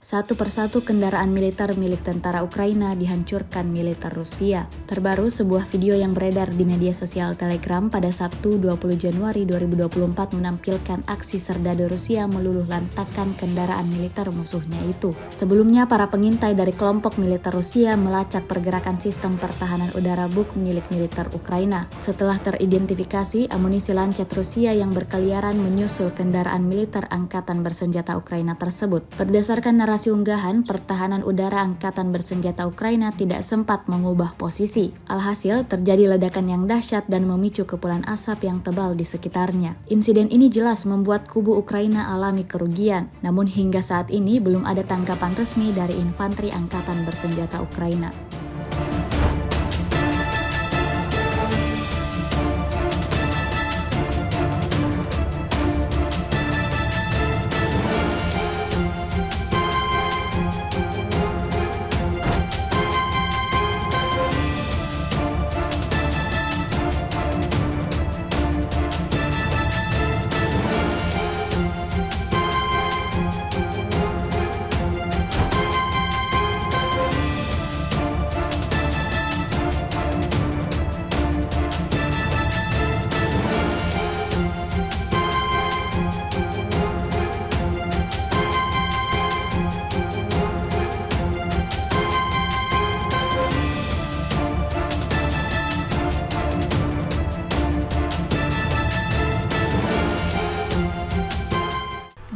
Satu persatu kendaraan militer milik tentara Ukraina dihancurkan militer Rusia. Terbaru, sebuah video yang beredar di media sosial Telegram pada Sabtu 20 Januari 2024 menampilkan aksi serdadu Rusia meluluh lantakkan kendaraan militer musuhnya itu. Sebelumnya, para pengintai dari kelompok militer Rusia melacak pergerakan sistem pertahanan udara Buk milik militer Ukraina. Setelah teridentifikasi, amunisi lancet Rusia yang berkeliaran menyusul kendaraan militer angkatan bersenjata Ukraina tersebut. Berdasarkan narasi unggahan, pertahanan udara angkatan bersenjata Ukraina tidak sempat mengubah posisi. Alhasil, terjadi ledakan yang dahsyat dan memicu kepulan asap yang tebal di sekitarnya. Insiden ini jelas membuat kubu Ukraina alami kerugian, namun hingga saat ini belum ada tanggapan resmi dari infanteri angkatan bersenjata Ukraina.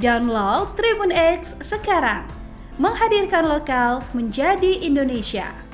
Download Tribun X sekarang, menghadirkan lokal menjadi Indonesia.